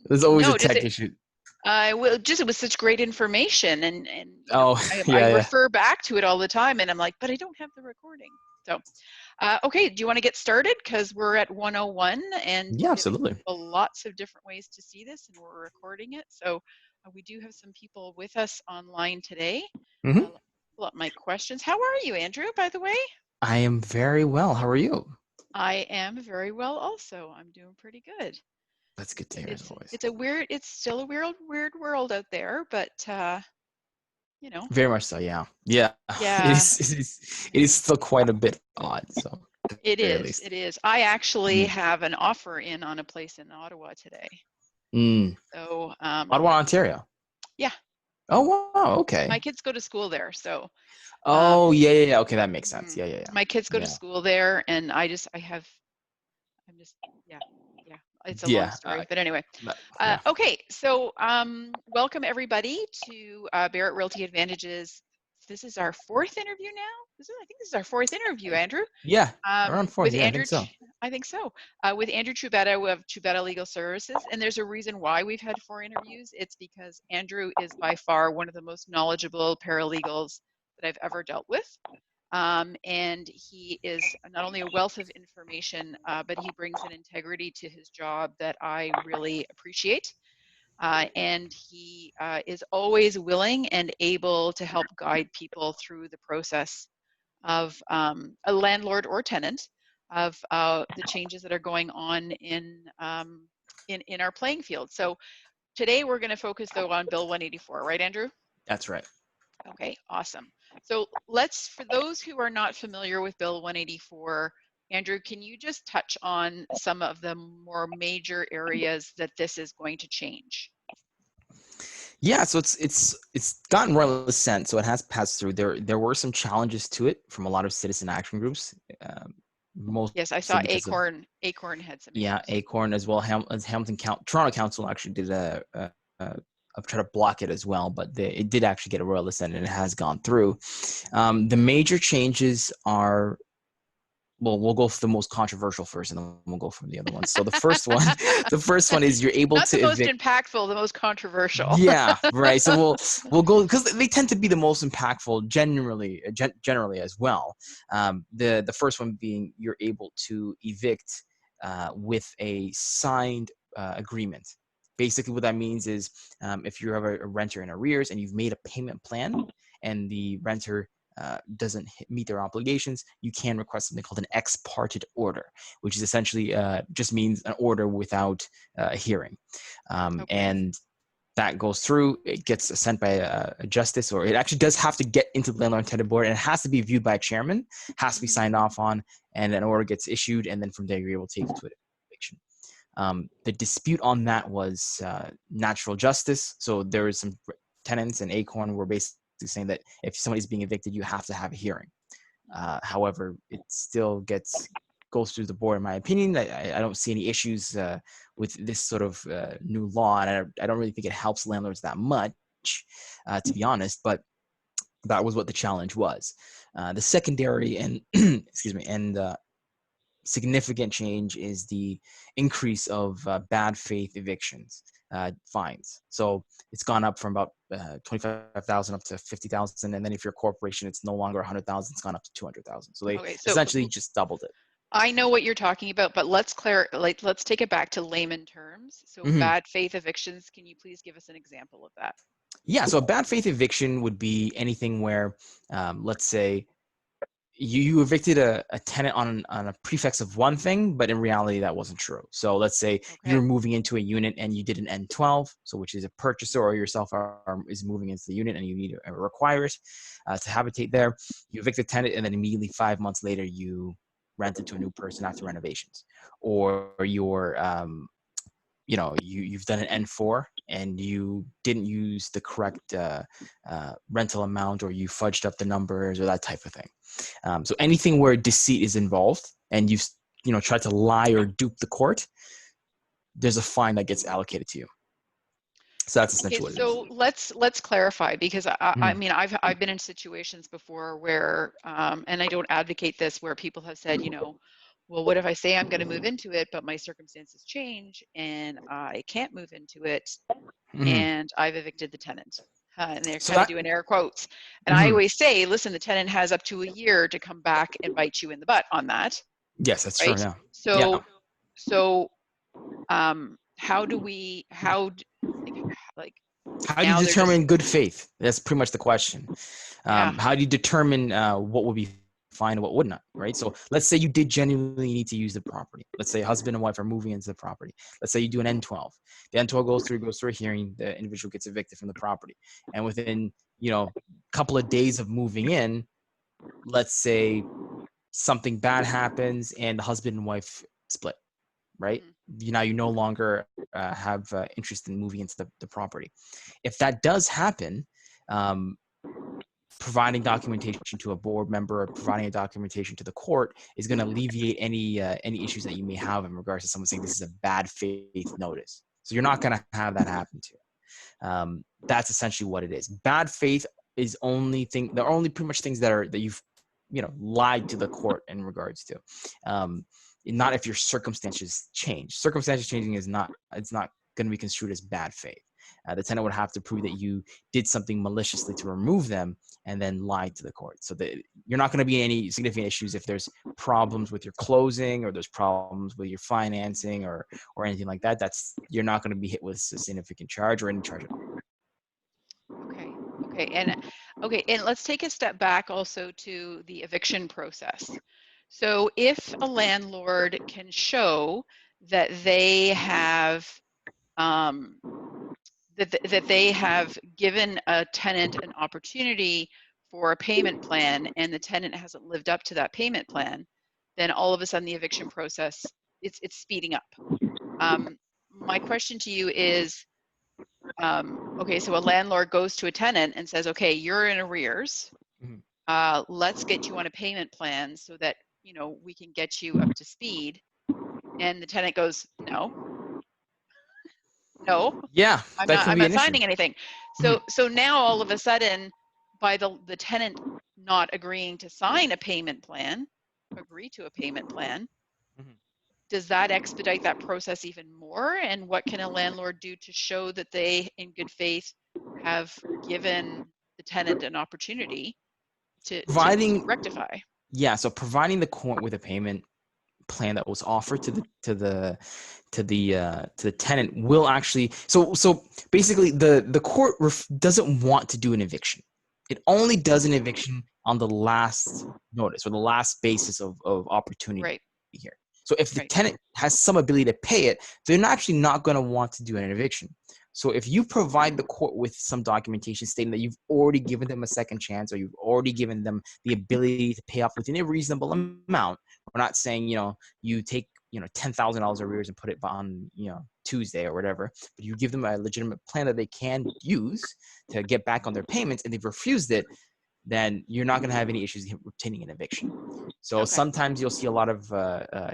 There's always a No, just tech issue. well, just it was such great information, and you know, Oh, I yeah, yeah. refer back to it all the time, and I'm like, but I don't have the recording. So, okay, do you want to get started? Because we're at 101, and Yeah, we have absolutely. lots of different ways to see this, and we're recording it. So, we do have some people with us online today. Hmm. Pull up my questions. How are you, Andrew, by the way? I am very well. How are you? I am very well also. I'm doing pretty good. That's good to hear as always. It's still a weird world out there, but you know, Very much so, yeah. Yeah. It yeah, is, it is still quite a bit odd, so at the it very is. least. It is. I actually Mm. have an offer in on a place in Ottawa today. Mm. So, Ottawa, Ontario. yeah, Oh, wow. Okay. my kids go to school there. So, um, Oh, yeah, yeah, yeah. Okay, that makes sense. mhm. Yeah, yeah, My kids go to yeah. school there, and I'm just, yeah, yeah. It's a long Yeah. story, but anyway. Yeah. Yeah. Okay, so welcome everybody to Barrett Realty Advantages. This is our fourth interview now. I think this is our fourth interview, Andrew. Yeah. Around four. With Yeah, I Andrew, think so. I think so. With Andrew Trubetta, we have Trubetta Legal Services, and there's a reason why we've had 4 interviews. It's because Andrew is by far one of the most knowledgeable paralegals that I've ever dealt with. And he is not only a wealth of information, but he brings an integrity to his job that I really appreciate. And he is always willing and able to help guide people through the process of a landlord or tenant of the changes that are going on in our playing field. So today we're going to focus though on Bill 184, right, Andrew? That's right. Okay, awesome. So for those who are not familiar with Bill 184, Andrew, can you just touch on some of the more major areas that this is going to change? Yeah, so it's gotten royal assent, so it has passed through. There were some challenges to it from a lot of citizen action groups, Yes, I mostly saw because of Acorn had some yeah, issues. Acorn as well. As Toronto Council actually did a try to block it as well, but it did actually get a royal assent and it has gone through. The major changes are, well, we'll go for the most controversial first, and then we'll go from the other ones. So the first one, the first one is you're able Not to the most evict. impactful, the most controversial. Yeah, right. So we'll go because they tend to be the most impactful generally as well. The first one being you're able to evict with a signed agreement. Basically, what that means is if you have a renter in arrears and you've made a payment plan, and the renter doesn't meet their obligations, you can request something called an ex parte order, which is essentially just means an order without a hearing. Okay. And that goes through, it gets sent by a justice, or it actually does have to get into the landlord tenant board, and it has to be viewed by a chairman, has to be signed off on, and an order gets issued, and then from there you're able to take it to eviction. The dispute on that was natural justice. So there was some tenants, and Acorn were basically saying that if somebody's being evicted, you have to have a hearing. However, it still goes through the board, in my opinion. I don't see any issues with this sort of new law, and I don't really think it helps landlords that much, to be honest. But that was what the challenge was. The secondary and excuse me, and significant change is the increase of bad faith evictions fines. So it's gone up from about 25,000 up to 50,000, and then if you're a corporation, it's no longer 100,000; it's gone up to 200,000. So they Okay, so essentially just doubled it. I know what you're talking about, but let's take it back to layman terms. So Mm-hmm. bad faith evictions, can you please give us an example of that? Yeah, so a bad faith eviction would be anything where, let's say, you evicted a tenant on a prefix of one thing, but in reality that wasn't true. So let's say you Okay. were moving into a unit and you did an N12, so which is a purchaser or yourself is moving into the unit and you need to require it to habitate there. You evict the tenant, and then immediately 5 months later you rent it to a new person after renovations, or you've done an N4 and you didn't use the correct rental amount, or you fudged up the numbers, or that type of thing. So anything where deceit is involved and you've tried to lie or dupe the court, there's a fine that gets allocated to you. So that's Okay, essentially what it is. so let's clarify, because I Mm. mean I've been in situations before where and I don't advocate this, where people have said, well, what if I say I'm going to move into it, but my circumstances change and I can't move into it Mhm. and I've evicted the tenant? And they're So kind of that doing air quotes. And I mhm. always say, listen, the tenant has up to a year to come back and bite you in the butt on that, Yes, that's true. right? Yeah. Yeah. So how do we, like How do you now they're just, determine good faith? That's pretty much the question. yeah. How do you determine what would be fine and what would not, right? So let's say you did genuinely need to use the property. Let's say husband and wife are moving into the property. Let's say you do an N12. The N12 goes through a hearing. The individual gets evicted from the property, and within a couple of days of moving in, let's say something bad happens and the husband and wife split, right? Mhm. You no longer have interest in moving into the property. If that does happen, um, providing documentation to a board member or providing a documentation to the court is going to alleviate any issues that you may have in regards to someone saying this is a bad faith notice. So you're not going to have that happen to you. That's essentially what it is. Bad faith is only thing. There are only pretty much things that you've lied to the court in regards to. Not if your circumstances change. Circumstances changing is not. It's not going to be construed as bad faith. The tenant would have to prove that you did something maliciously to remove them and then lied to the court. So that you're not going to be any significant issues if there's problems with your closing or there's problems with your financing or anything like that. You're not going to be hit with a significant charge or any charge at all. Okay. And let's take a step back also to the eviction process. So if a landlord can show that they have um, that they have given a tenant an opportunity for a payment plan and the tenant hasn't lived up to that payment plan, then all of a sudden the eviction process it's speeding up. My question to you is, okay, so a landlord goes to a tenant and says, okay, you're in arrears. Mhm. Let's get you on a payment plan so that we can get you up to speed. And the tenant goes, no, Yeah, I'm that not. can I'm be not an issue. signing anything. Mhm. So now all of a sudden, by the tenant not agreeing to sign a payment plan, agree to a payment plan, Mhm. does that expedite that process even more? And what can a landlord do to show that they, in good faith, have given the tenant an opportunity to Providing, rectify? yeah, so providing the court with a payment plan that was offered to the tenant will actually so basically the court doesn't want to do an eviction. It only does an eviction on the last notice or the last basis of opportunity Right, here. So if the right, tenant has some ability to pay it, they're actually not going to want to do an eviction. So if you provide the court with some documentation stating that you've already given them a second chance or you've already given them the ability to pay off within a reasonable amount, we're not saying you take $10,000 arrears and put it on Tuesday or whatever, but you give them a legitimate plan that they can use to get back on their payments, and they've refused it, then you're not going to have any issues obtaining an eviction. So okay, sometimes you'll see a lot of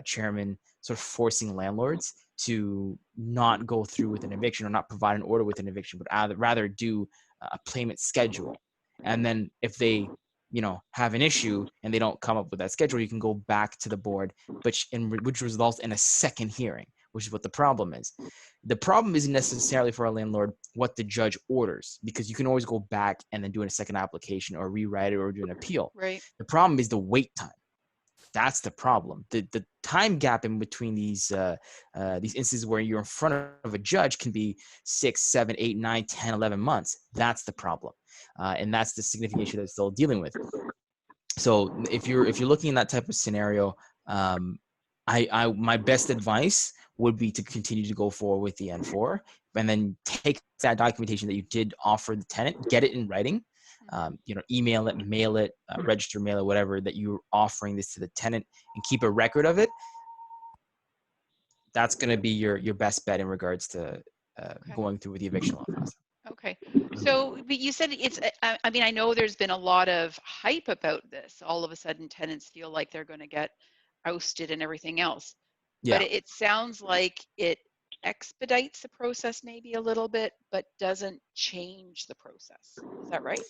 chairmen sort of forcing landlords to not go through with an eviction or not provide an order with an eviction, but rather do a payment schedule. And then if they have an issue and they don't come up with that schedule, you can go back to the board, which results in a second hearing, which is what the problem is. The problem isn't necessarily for a landlord what the judge orders, because you can always go back and then do a second application or rewrite it or do an appeal. right, The problem is the wait time. That's the problem. The time gap in between these instances where you're in front of a judge can be 6, 7, 8, 9, 10, 11 months. That's the problem, and that's the significant issue that it's still dealing with. So if you're looking in that type of scenario, um, I my best advice would be to continue to go forward with the N4, and then take that documentation that you did offer the tenant, get it in writing, email it, mail it, register mail it, whatever that you're offering this to the tenant, and keep a record of it. That's going to be your best bet in regards to okay. going through with the eviction law process. Okay. So, but you said it's, I mean, I know there's been a lot of hype about this. All of a sudden, tenants feel like they're going to get ousted and everything else. But Yeah, it sounds like it expedites the process maybe a little bit, but doesn't change the process. Is that right?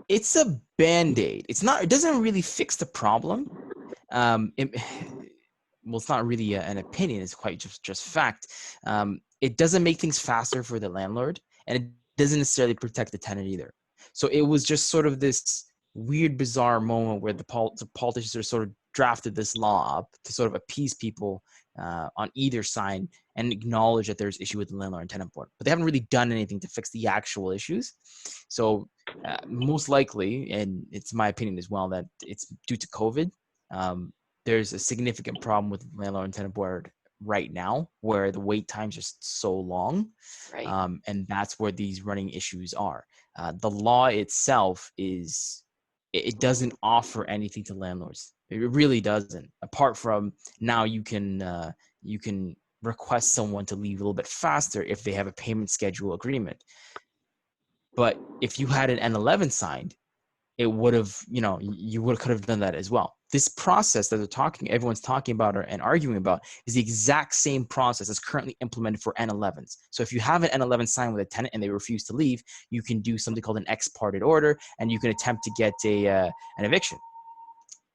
it's a band-aid. It doesn't really fix the problem. It well, it's not really an opinion, it's quite just fact. It doesn't make things faster for the landlord, and it doesn't necessarily protect the tenant either. So it was just sort of this weird, bizarre moment where the politicians are sort of drafted this law up to sort of appease people on either side and acknowledge that there's issue with the landlord and tenant board, but they haven't really done anything to fix the actual issues. So most likely, and it's my opinion as well, that it's due to COVID. Um, there's a significant problem with landlord and tenant board right now, where the wait time's just so long, Right. and that's where these running issues are. The law itself it doesn't offer anything to landlords. It really doesn't. Apart from now, you can request someone to leave a little bit faster if they have a payment schedule agreement. But if you had an N11 signed, it would have, you would could have done that as well. This process that everyone's talking about and arguing about is the exact same process that's currently implemented for N11s. So if you have an N11 signed with a tenant and they refuse to leave, you can do something called an ex parte order, and you can attempt to get an eviction.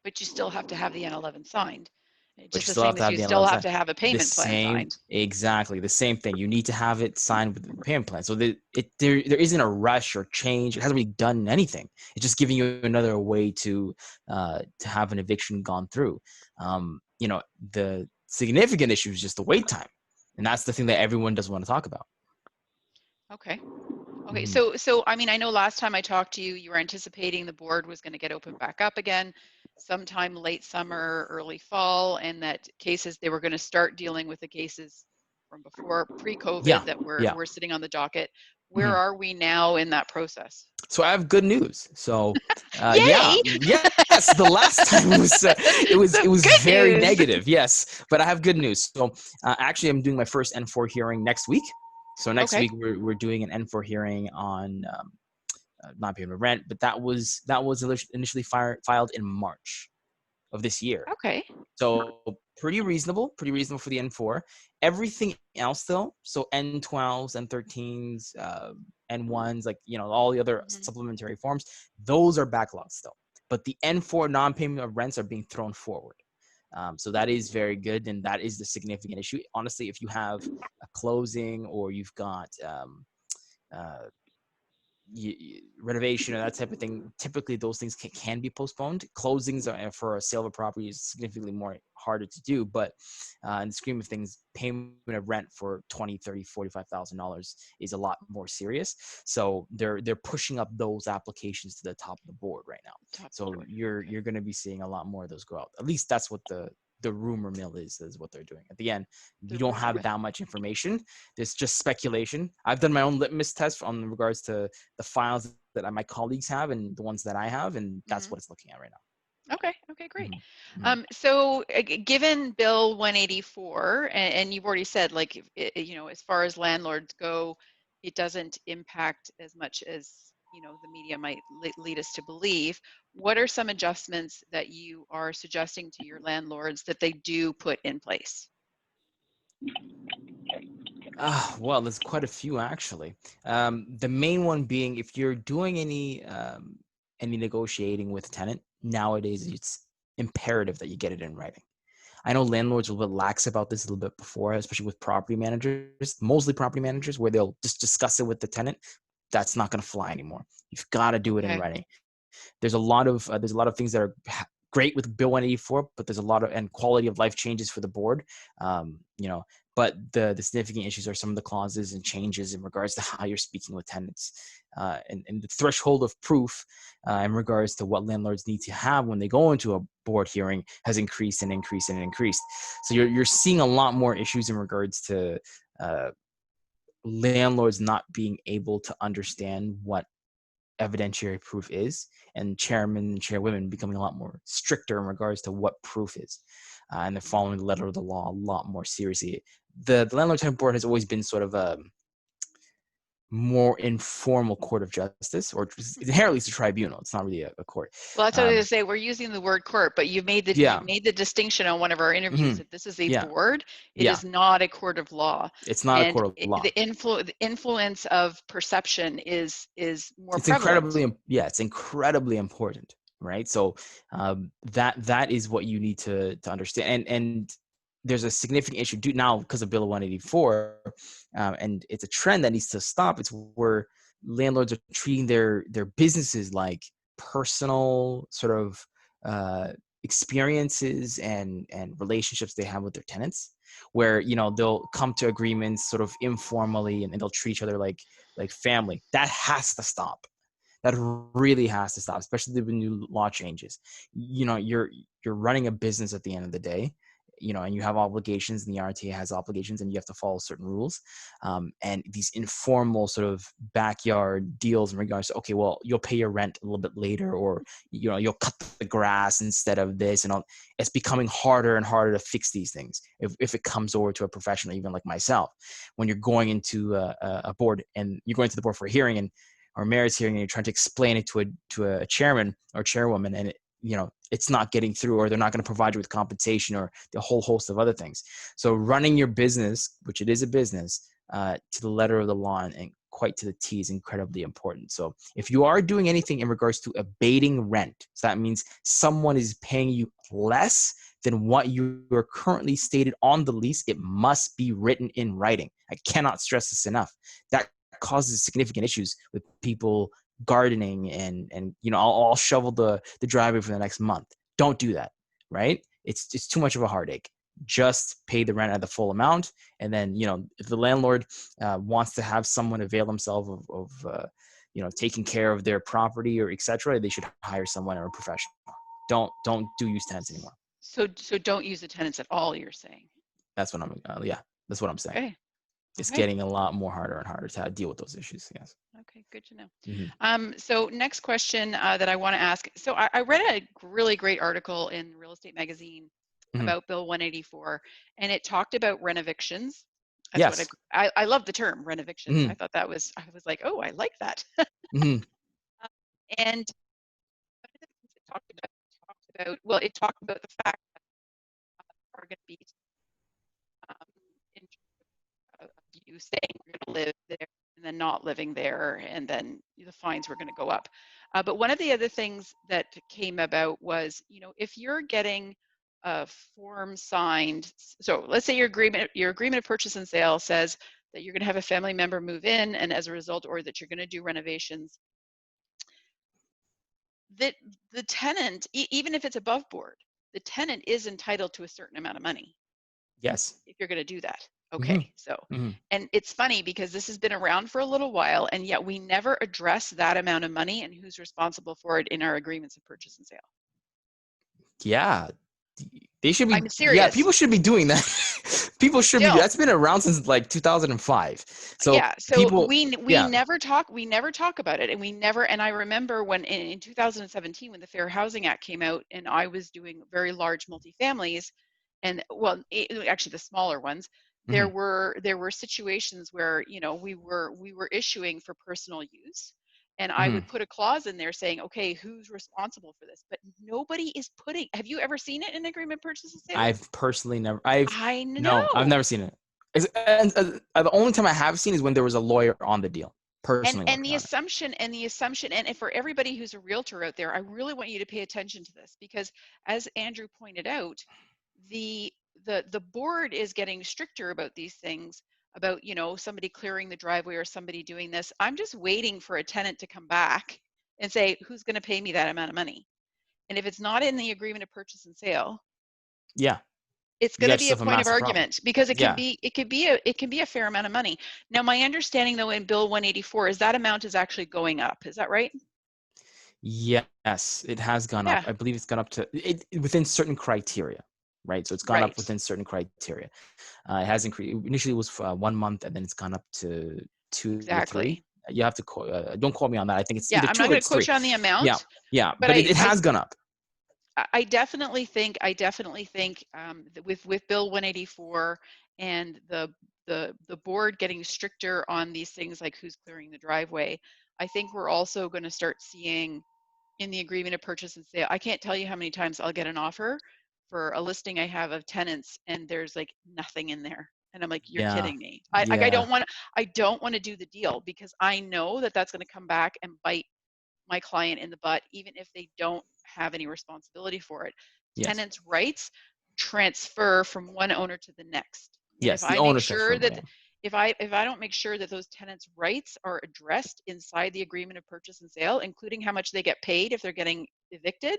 But you still have to have the N11 signed. But Just you the still have same to as have you the still N11 have signed. to have a The payment plan same, signed. exactly the same thing. You need to have it signed with the payment plan. So there isn't a rush or change. It hasn't really done anything. It's just giving you another way to have an eviction gone through. The significant issue is just the wait time, and that's the thing that everyone doesn't want to talk about. Okay. Okay, Mm-hmm. so I mean, I know last time I talked to you, you were anticipating the board was going to get opened back up again sometime late summer, early fall, and that cases, they were going to start dealing with the cases from before Yeah, pre-COVID that yeah. were sitting on the docket. Where Mm-hmm. are we now in that process? So I have good news. So, Yay! yes, the last time was it Some was good very news. negative. Yes, but I have good news. So actually, I'm doing my first N4 hearing next week. So next Okay. week we're doing an N4 hearing on not paying rent, but that was initially filed in March of this year. Okay. So pretty reasonable for the N4. Everything else though, so N12s, N13s, N1s, like all the other Mm-hmm. supplementary forms, those are backlogged still. But the N4 non-payment of rents are being thrown forward. So that is very good, and that is the significant issue. Honestly, if you have a closing or you've got uh, renovation or that type of thing, typically those things can be postponed. Closings are, for a sale of a property, is significantly more harder to do, but in the scheme of things, payment of rent for $20, $30, $45,000 is a lot more serious. So they're pushing up those applications to the top of the board right now. Top of the So board. you're Okay. going to be seeing a lot more of those go out. At least that's what the rumor mill is what they're doing. At the end, you The don't rumor have mill. that much information. There's just speculation. I've done my own litmus test on regards to the files that my colleagues have and the ones that I have, and that's Mm-hmm. what it's looking at right Okay, okay, now. great. Mm-hmm. So given Bill 184, and you've already said, like, as far as landlords go, it doesn't impact as much as, the media might lead us to believe. What are some adjustments that you are suggesting to your landlords that they do put in place? Well, there's quite a few actually. The main one being if you're doing any negotiating with a tenant nowadays, it's imperative that you get it in writing. I know landlords were a little lax about this a little bit before, especially with property managers, mostly property managers, where they'll just discuss it with the tenant. That's not going to fly anymore. You've got to do it in Okay. writing. There's a lot of things that are great with Bill 184, but there's a lot of and quality of life changes for the board. Um, you know, but the significant issues are some of the clauses and changes in regards to how you're speaking with tenants, and the threshold of proof in regards to what landlords need to have when they go into a board hearing has increased and increased and increased. So you're seeing a lot more issues in regards to uh, landlords not being able to understand what evidentiary proof is, and chairmen and chairwomen becoming a lot more stricter in regards to what proof is, and they're following the letter of the law a lot more seriously. The landlord tenant board has always been sort of a more informal court of justice, or inherently it's a tribunal. It's not really a court. Well, that's what I was going to say. We're using the word court, but you've made Yeah. the distinction on one of our interviews Hmm. that this is a Yeah. board. It Yeah. is not a court of law, It's not a and court of law. the influence of perception is more It's prevalent. it's incredibly important, right? So that is what you need to understand, and there's a significant issue due now because of Bill 184, and it's a trend that needs to stop. It's where landlords are treating their businesses like personal sort of uh, experiences and relationships they have with their tenants, where they'll come to agreements sort of informally, and they'll treat each other like family. That has to stop. That really has to stop, especially with new law changes. You're running a business at the end of the day, and you have obligations, and the RTA has obligations, and you have to follow certain rules. And these informal sort of backyard deals in regards to, okay, well, you'll pay your rent a little bit later, or you'll cut the grass instead of this, and all. It's becoming harder and harder to fix these things if it comes over to a professional, even like myself. When you're going into a board, and you're going to the board for a hearing, and or merits hearing, and you're trying to explain it to a chairman or chairwoman, and it's not getting through, or they're not going to provide you with compensation, or the whole host of other things. So running your business, which it is a business, to the letter of the law and quite to the T, is incredibly important. So if you are doing anything in regards to abating rent, so that means someone is paying you less than what you are currently stated on the lease, it must be written in writing. I cannot stress this enough. That causes significant issues with people gardening, and I'll shovel the driveway for the next month. Don't do that, right? It's too much of a heartache. Just pay the rent at the full amount, and then if the landlord wants to have someone avail themselves of taking care of their property or etc., they should hire someone or a professional. Don't do use tenants anymore. So don't use the tenants at all, you're saying? That's what I'm that's what I'm saying. Okay. It's Okay. getting a lot more harder and harder to deal with those issues. Yes. Okay, good to know. Mm-hmm. So next question that I want to ask. So I read a really great article in Real Estate Magazine Mm-hmm. about Bill 184, and it talked about renovictions. That's Yes. what I love the term renovictions. Mm-hmm. I thought I was like, oh, I like that. Mm-hmm. And one of the things it talked about the fact that are going to be in of you saying you're going to live there and then not living there, and then the fines were going to go up. But one of the other things that came about was, if you're getting a form signed, so let's say your agreement of purchase and sale says that you're going to have a family member move in, and as a result, or that you're going to do renovations, that the tenant, even if it's above board, the tenant is entitled to a certain amount of money. Yes. If you're going to do that. Mm-hmm. Okay, so, Mm-hmm. and it's funny because this has been around for a little while, and yet we never address that amount of money and who's responsible for it in our agreements of purchase and sale. Yeah. They should be. I'm Yeah, serious. people should be doing that. People should be. Still. That's been around since like 2005. So Yeah, so people. we Yeah. never talk about it, and I remember when in 2017 when the Fair Housing Act came out, and I was doing very large multifamilies, and well, actually the smaller ones, there Mm-hmm. were situations where we were issuing for personal use, and I Mm-hmm. would put a clause in there saying, okay, who's responsible for this? But nobody is putting. Have you ever seen it in agreement purchase and sale? I've personally never. I No, I've know. never seen it. The only time I have seen is when there was a lawyer on the deal, And personally and working the on it. assumption and the assumption and for everybody who's a realtor out there, I really want you to pay attention to this, because as Andrew pointed out, the the board is getting stricter about these things, about somebody clearing the driveway or somebody doing this. I'm just waiting for a tenant to come back and say, who's going to pay me that amount of money? And if it's not in the agreement of purchase and sale, Yeah, it's you going got to be a yourself a point of massive problem. argument, because Yeah. it can be a fair amount of money. Now, my understanding though in Bill 184 is that amount is actually going up. Is that right? Yes, it has gone up. Yeah, I believe it's gone up to it within certain criteria, right? So it's gone up right. within certain criteria. It has increased. Initially, it was for 1 month, and then it's gone up to 2 to 3. Exactly. You have to don't quote me on that. I think it's Yeah, either I'm 2 not or going to it's quote 3. you on the Yeah, amount, yeah, but but it has gone up. I definitely think that with Bill 184 and the board getting stricter on these things like who's clearing the driveway, I think we're also going to start seeing in the agreement of purchase and sale. I can't tell you how many times I'll get an offer for a listing I have of tenants, and there's like nothing in there, and I'm like, you're Yeah, kidding me. I yeah, don't want to do the deal, because I know that that's going to come back and bite my client in the butt, even if they don't have any responsibility for it. yes, Tenants' rights, transfer from one owner to the next. And if Yes, the I make owner's sure transferable. that Yeah. if I don't make sure that those tenants' rights are addressed inside the agreement of purchase and sale, including how much they get paid if they're getting evicted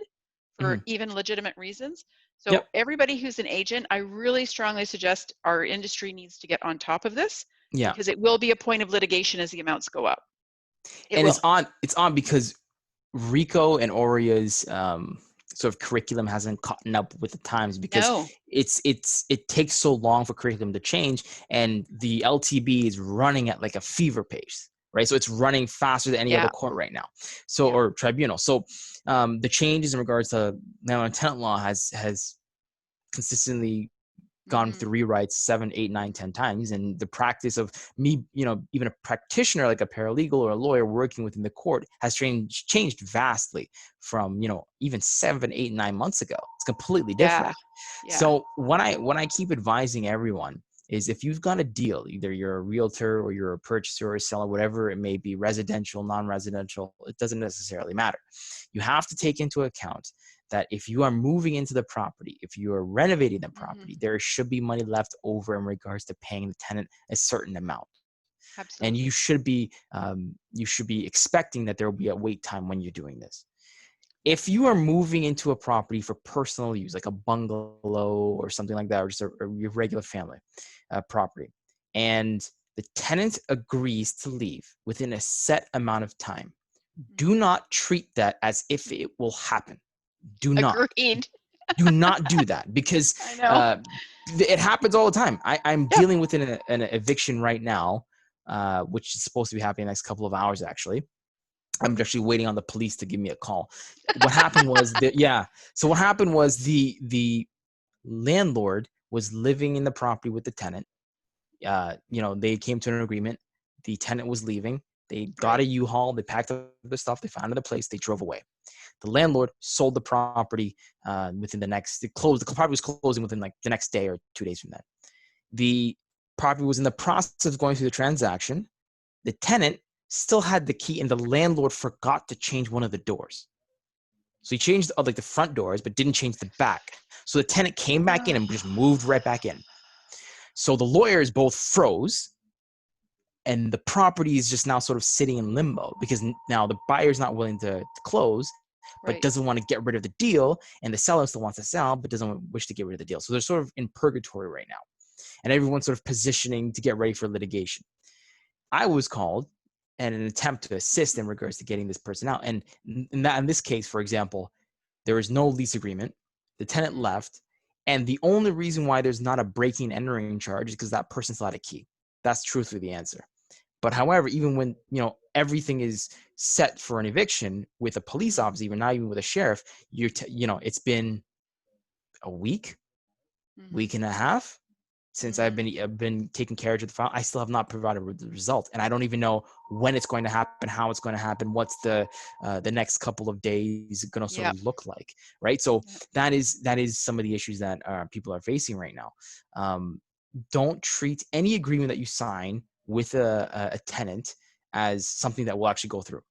for Hmm. even legitimate reasons. So Yep. everybody who's an agent, I really strongly suggest our industry needs to get on top of this, Yeah. because it will be a point of litigation as the amounts go up. It And will. it's on because Rico and Oria's sort of curriculum hasn't caught up with the times, because No. it takes so long for curriculum to change, and the LTB is running at like a fever pace, right? So it's running faster than any other Yeah. court right now, so, Yeah. or tribunal. So the changes in regards to landlord tenant law has consistently gone Mm-hmm. through rewrites 7, 8, 9, 10 times. And the practice of me, even a practitioner like a paralegal or a lawyer working within the court has changed vastly from, even 7, 8, 9 months ago. It's completely different. Yeah. Yeah. So when I keep advising everyone is, if you've got a deal, either you're a realtor or you're a purchaser or a seller, whatever it may be, residential, non-residential, it doesn't necessarily matter. You have to take into account that if you are moving into the property, if you are renovating the Mm-hmm. property, there should be money left over in regards to paying the tenant a certain amount. And Absolutely. you should be expecting that there will be a wait time when you're doing this. Yeah. If you are moving into a property for personal use, like a bungalow or something like that, or just a your regular family property, and the tenant agrees to leave within a set amount of time, do Mm-hmm. not treat that as if it will happen. Do not. Agreed. Do not do that, because I know. uh, it happens all the time. I'm Yeah. dealing with an eviction right now, which is supposed to be happening in the next couple of hours, actually. I'm actually waiting on the police to give me a call. What happened was that, yeah. So what happened was the landlord was living in the property with the tenant. They came to an agreement. The tenant was leaving. They got Right. a U-Haul. They packed up their stuff. They found another place. They drove away. The landlord sold the property within the next. It closed. The property was closing within like the next day or 2 days from that. The property was in the process of going through the transaction. The tenant still had the key, and the landlord forgot to change one of the doors. So he changed like the front doors, but didn't change the back. So the tenant came back in and just moved right back in. So the lawyers both froze, and the property is just now sort of sitting in limbo, because now the buyer's not willing to close, but Right. doesn't want to get rid of the deal, and the seller still wants to sell, but doesn't wish to get rid of the deal. So they're sort of in purgatory right now, and everyone's sort of positioning to get ready for litigation. I was called in an attempt to assist in regards to getting this person out. And in this case, for example, there is no lease agreement. The tenant Mm-hmm. left. And the only reason why there's not a breaking and entering charge is because that person still had a key. That's truthfully the answer. But however, even when everything is set for an eviction with a police Mm-hmm. officer, even not even with a sheriff, it's been a Mm-hmm. week and a half since Mm-hmm. I've been taking care of the file. I still have not provided the result, and I don't even know when it's going to happen, how it's going to happen, what's the next couple of days going to sort Yep. of look like, right? So Yep. that is some of the issues that people are facing right now. Don't treat any agreement that you sign with a tenant as something that will actually go through.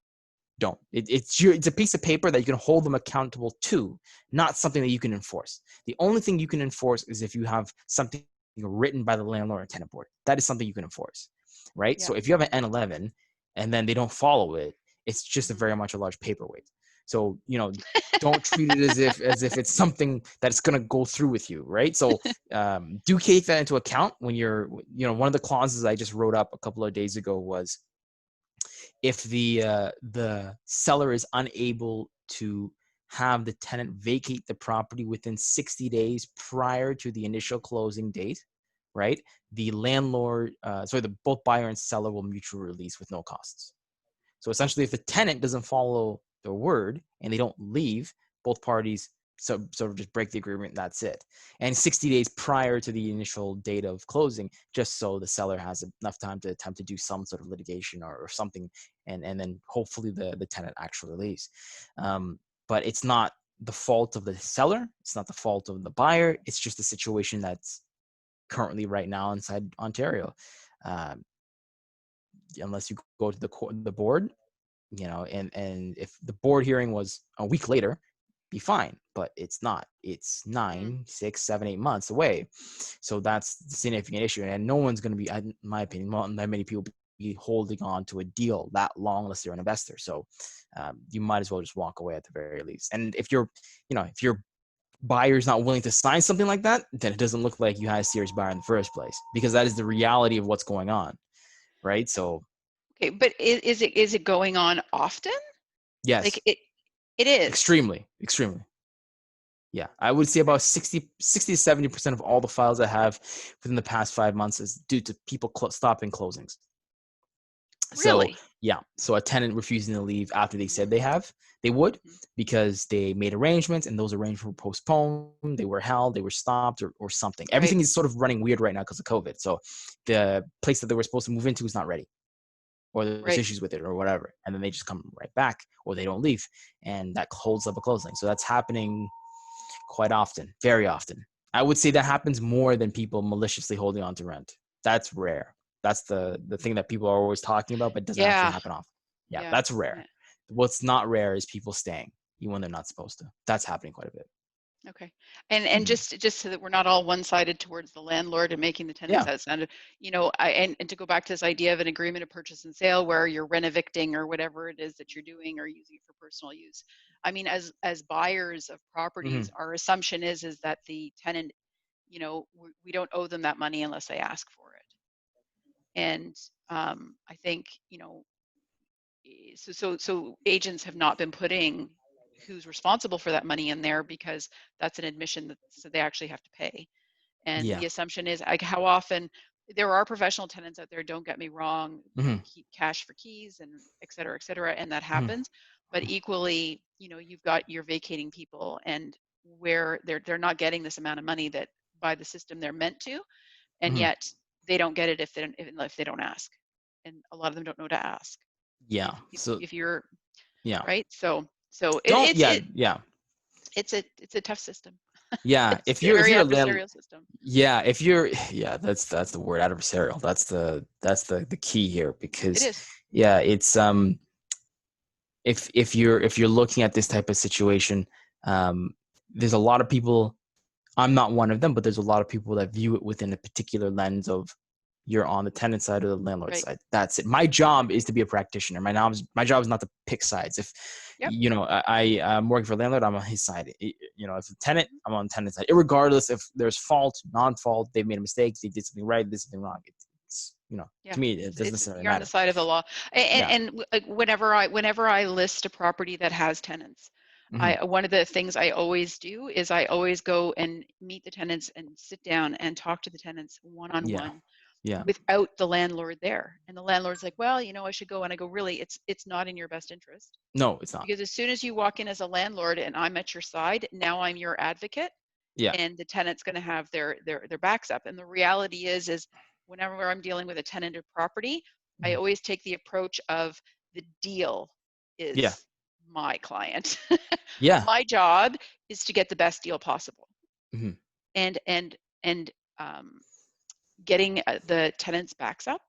Don't. It's a piece of paper that you can hold them accountable to, not something that you can enforce. The only thing you can enforce is if you have something written by the landlord or tenant board. That is something you can enforce, right? So Yep. if you have an N11 and then they don't follow it, it's just a Mm-hmm. very much a large paperweight. So don't treat it as if it's something that's gonna go through with you, right? So do take that into account when you're. One of the clauses I just wrote up a couple of days ago was, if the seller is unable to have the tenant vacate the property within 60 days prior to the initial closing date, right? The landlord, both buyer and seller will mutually release with no costs. So essentially, if the tenant doesn't follow their word and they don't leave, both parties sort of just break the agreement. And that's it. And 60 days prior to the initial date of closing, just so the seller has enough time to attempt to do some sort of litigation or something, and then hopefully the tenant actually leaves. But it's not the fault of the seller. It's not the fault of the buyer. It's just a situation that's currently right now inside Ontario. Um, Unless you go to the board, and if the board hearing was a week later, be fine, but it's not. It's Mm. 9, 6, 7, 8 months away. So that's the significant issue. And no one's going to be, in my opinion, not that many people be holding on to a deal that long unless you're an investor. So you might as well just walk away at the very least. And if you're, if your buyer's not willing to sign something like that, then it doesn't look like you had a serious buyer in the first place, because that is the reality of what's going on, right? So Okay, but is it going on often? Like yes, it is. extremely, extremely. Yeah, I would say about 60 to 70% of all the files I have within the past 5 months is due to people stopping closings. So Really? yeah, so a tenant refusing to leave after they said they would, Mhm. because they made arrangements and those arrangements were postponed, they were held, they were stopped, or something. Right, Everything is sort of running weird right now because of COVID. So the place that they were supposed to move into is not ready, or there's right. issues with it or whatever, and then they just come right back, or they don't leave, and that holds up a closing. So that's happening quite often, very often. I would say that happens more than people maliciously holding on to rent. That's rare. That's the thing that people are always talking about, but doesn't actually Yeah, happen often. Yeah, yeah, that's rare. yeah. What's not rare is people staying even when they're not supposed to. That's happening quite a bit. Okay. And Mhm. just so that we're not all one-sided towards the landlord and making the tenants Yeah. outstanding, and to go back to this idea of an agreement of purchase and sale where you're rent evicting or whatever it is that you're doing or using it for personal use. I mean, as buyers of properties, Hmm. our assumption is that the tenant, we don't owe them that money unless they ask for it. And I think, so agents have not been putting who's responsible for that money in there because that's an admission that so they actually have to pay. And Yeah. the assumption is, like, how often there are professional tenants out there, don't get me wrong, Hmm. keep cash for keys and et cetera, and that Hmm. happens. But equally, you've got your vacating people and where they're not getting this amount of money that by the system they're meant to, and Hmm. yet they don't get it if they don't ask. And a lot of them don't know to ask. Yeah. So If you're yeah. right, so Don't. Yeah. Yeah. it's a tough system. Yeah. It's If a you're if very you're a land, adversarial system. yeah. If you're yeah, that's the word, adversarial. That's the key here, It because is. yeah, it's if you're looking at this type of situation, um, there's a lot of people. I'm not one of them, but there's a lot of people that view it within a particular lens of you're on the tenant side or the landlord Right. side. That's it. My job Right. is to be a practitioner. My job is not to pick sides. If Yep. I'm working for a landlord, I'm on his side. If a tenant, Mhm. I'm on the tenant side. Irregardless if there's fault, non-fault, they've made a mistake, they did something right, did something wrong. To Yeah. me, it doesn't It's necessarily you're on the matter. side of the law. Yeah. Like whenever I list a property that has tenants, Hmm. I one of the things I always do is I always go and meet the tenants and sit down and talk to the tenants one on Yeah. one Yeah. without the landlord there. And the landlord's like, well, I should go. And I go, really, it's not in your best interest. No, it's not. Because as soon as you walk in as a landlord and I'm at your side, now I'm your advocate Yeah. and the tenant's going to have their backs up. And the reality is whenever I'm dealing with a tenanted property, I Mhm. always take the approach of the deal Yeah. is my client. Yeah. My job is to get the best deal possible. Hmm. And um, getting the tenant's backs up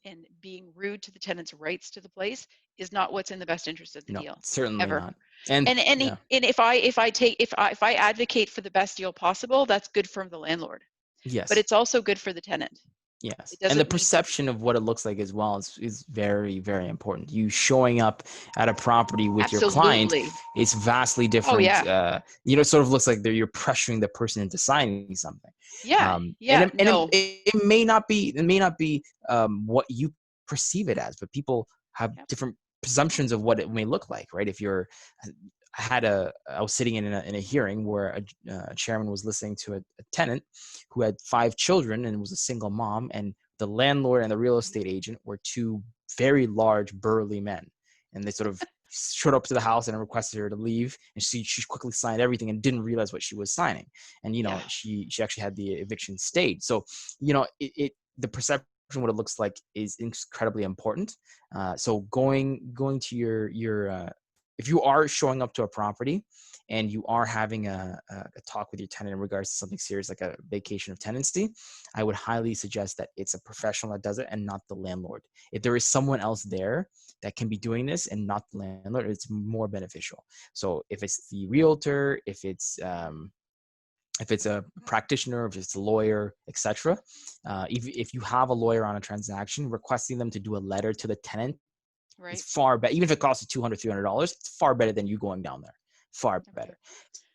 and being rude to the tenant's rights to the place is not what's in the best interest of the No, deal, certainly ever. not. And And yeah. and if I advocate for the best deal possible, that's good for the landlord, but Yes. it's also good for the tenant. Yes. It And the doesn't need to. perception of what it looks like as well is very, very important. You showing up at a property with your client Absolutely. is vastly Oh different. yeah. It sort of looks like you're pressuring the person into signing something. Yeah. And Yeah. No. it may not be what you perceive it as, but people have Yep. different presumptions of what it may look like, right? If you're I was sitting in a hearing where a chairman was listening to a tenant who had 5 children and was a single mom, and the landlord and the real estate agent were two very large burly men, and they sort of showed up to the house and requested her to leave, and she quickly signed everything and didn't realize what she was signing, and Yeah. she actually had the eviction stayed. So the perception, what it looks like, is incredibly important. So going to your if you are showing up to a property and you are having a talk with your tenant in regards to something serious like a vacation of tenancy, I would highly suggest that it's a professional that does it and not the landlord. If there is someone else there, that can be doing this and not the landlord, it's more beneficial. So if it's the realtor, if it's a practitioner, if it's a lawyer, etc. If you have a lawyer on a transaction, requesting them to do a letter to the tenant is Right. far better. Even if it costs you $200, $300, it's far better than you going down there. Far Okay. better.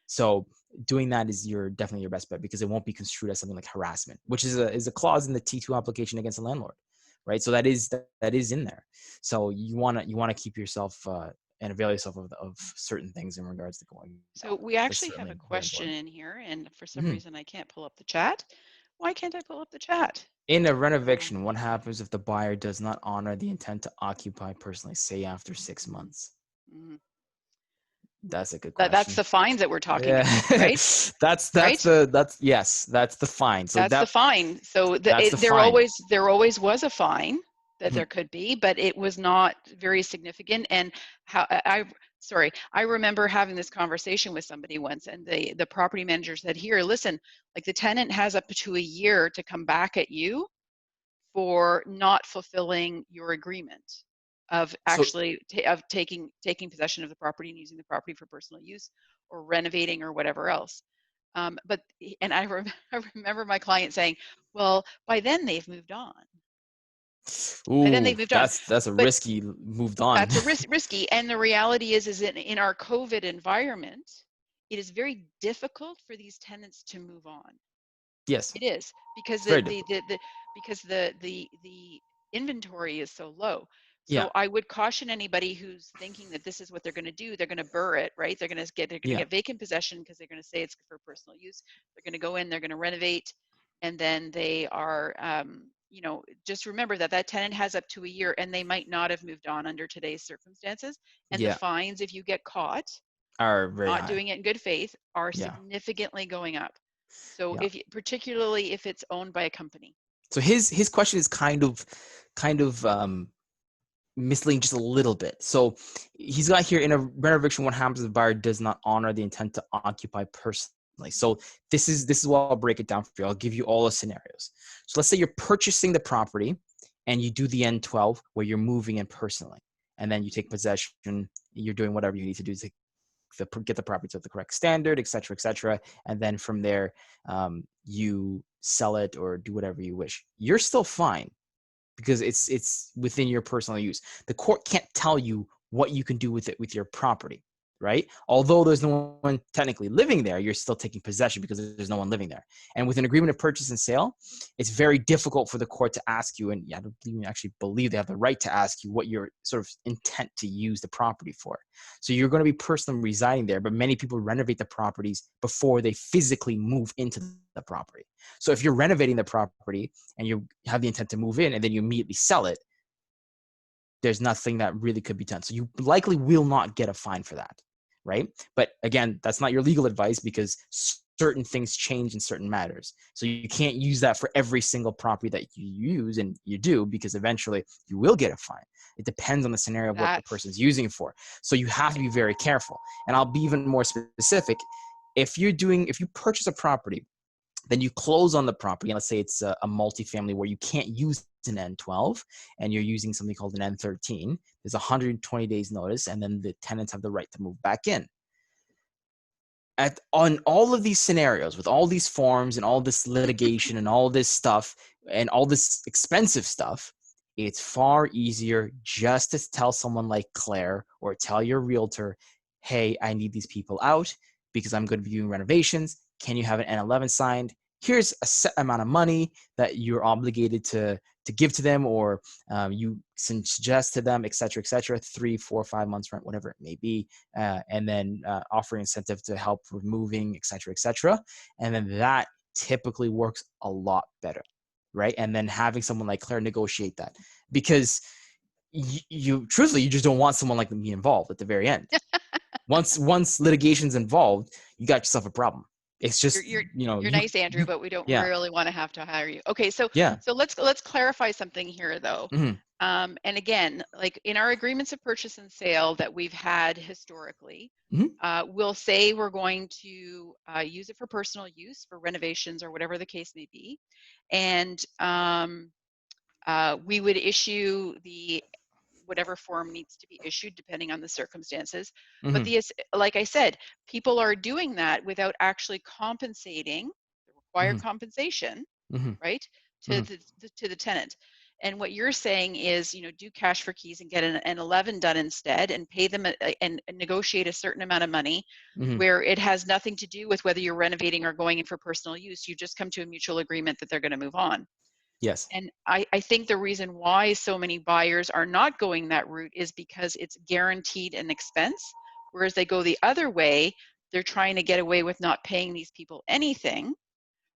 So doing that is definitely your best bet, because it won't be construed as something like harassment, which is a clause in the T2 application against a landlord, right? So that is in there. So you wanna keep yourself and avail yourself of certain things in regards to going down So there. we That's actually have certainly a very question important. in here, and for some Mhm. reason I can't pull up the chat. Why can't I pull up the chat? In a Um, renovation, what happens if the buyer does not honor the intent to occupy personally, say after 6 months? mm, That's a good that's question. the fines that we're talking Yeah, about, right? that's Right? yes, that's the fine. So That's the fine. So that's the there fine. always was a fine that Mhm. there could be, but it was not very significant. And how sorry, I remember having this conversation with somebody once, and the property manager said, "Here, listen, like the tenant has up to a year to come back at you for not fulfilling your agreement of So actually of taking possession of the property and using the property for personal use or renovating or whatever else." But and I remember my client saying, "Well, by then they've moved on. By then ooh, they've moved on." that's a But risky moved on. that's a risky. And the reality is in our COVID environment, it is very difficult for these tenants to move on. Yes, It is because it's very difficult. the inventory is so low. Yeah, So I would caution anybody who's thinking that this is what they're going to do. They're going to burr it, right? They're going to yeah, get vacant possession because they're going to say it's for personal use. They're going to go in, they're going to renovate, and then they are, just remember that that tenant has up to a year, and they might not have moved on under today's circumstances. And the yeah, fines, if you get caught are very not high. doing it in good faith, are Yeah, significantly going up. So yeah. if particularly if it's owned by a company. So his question is kind of misleading just a little bit. So he's got here, in a rent eviction, what happens if the buyer does not honor the intent to occupy personally. So this is what I'll break it down for you. I'll give you all the scenarios. So let's say you're purchasing the property and you do the N12 where you're moving in personally, and then you take possession. You're doing whatever you need to do to get the property to the correct standard, et cetera, et cetera. And then from there, you sell it or do whatever you wish. You're still fine, because it's within your personal use. The court can't tell you what you can do with it, with your property, right? Although there's no one technically living there, you're still taking possession because there's no one living there. And with an agreement of purchase and sale, it's very difficult for the court to ask you, and I don't even actually believe they have the right to ask you what your sort of intent to use the property for. So you're going to be personally residing there, but many people renovate the properties before they physically move into the property. So if you're renovating the property and you have the intent to move in and then you immediately sell it, there's nothing that really could be done. So you likely will not get a fine for that, right? But again, that's not your legal advice, because certain things change in certain matters. So you can't use that for every single property that you use, and you do, because eventually you will get a fine. It depends on the scenario of what the That's person's using for. So you have to be very careful. And I'll be even more specific. If you purchase a property, then you close on the property, and let's say it's a multifamily where you can't use an N12 and you're using something called an N13, there's 120 days notice, and then the tenants have the right to move back in. On all of these scenarios, with all these forms and all this litigation and all this stuff and all this expensive stuff, it's far easier just to tell someone like Claire or tell your realtor, hey, I need these people out because I'm going to be doing renovations. Can you have an N11 signed? Here's a set amount of money that you're obligated to give to them, or you suggest to them, et cetera, 3, 4, 5 months rent, whatever it may be, and then offer incentive to help with moving, et cetera, and then that typically works a lot better, right? And then having someone like Claire negotiate that, because you truthfully, you just don't want someone like me involved at the very end. Once litigation's involved, you got yourself a problem. It's you're just, you're you're you nice, Andrew, but we don't yeah, really want to have to hire you. Okay, so yeah, let's clarify something here though. hmm And again, like in our agreements of purchase and sale that we've had historically, hmm we'll say we're going to use it for personal use, for renovations or whatever the case may be, and we would issue whatever form needs to be issued depending on the circumstances. But Mm-hmm. like I said, people are doing that without actually compensating the required Mm-hmm. compensation, Mm-hmm. right, to Mm-hmm. the tenant. And what you're saying is, do cash for keys and get an 11 done instead, and pay them and negotiate a certain amount of money, Mm-hmm. where it has nothing to do with whether you're renovating or going in for personal use. You just come to a mutual agreement that they're going to move on. Yes. And I think the reason why so many buyers are not going that route is because it's guaranteed an expense, whereas they go the other way, they're trying to get away with not paying these people anything.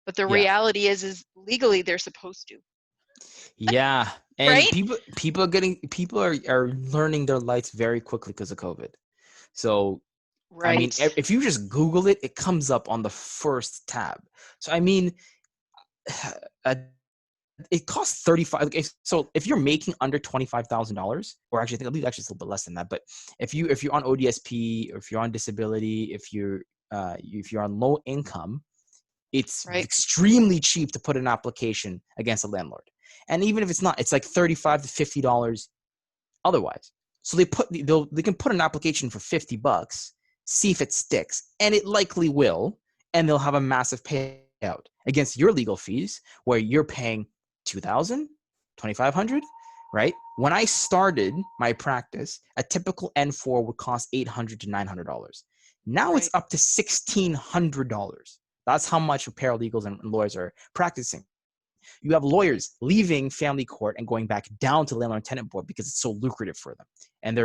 But the Yeah. reality is legally they're supposed to, Yeah. And right? people are learning their lights very quickly because of COVID. So I mean, Right. if you just Google it, it comes up on the first tab. So I mean, uh, it costs 35. Okay, so if you're making under $25,000, or actually, I believe actually it's a little bit less than that. But if you're on ODSP, or if you're on disability, if you're on low income, it's Right. extremely cheap to put an application against a landlord. And even if it's not, it's like $35 to $50 otherwise. So they can put an application for $50, see if it sticks, and it likely will, and they'll have a massive payout against your legal fees, where you're paying 2,000, 2,500, right? When I started my practice, a typical N4 would cost $800 to $900. Now it's Right. up to $1,600. That's how much paralegals and lawyers are practicing. You have lawyers leaving family court and going back down to landlord and tenant board because it's so lucrative for them. And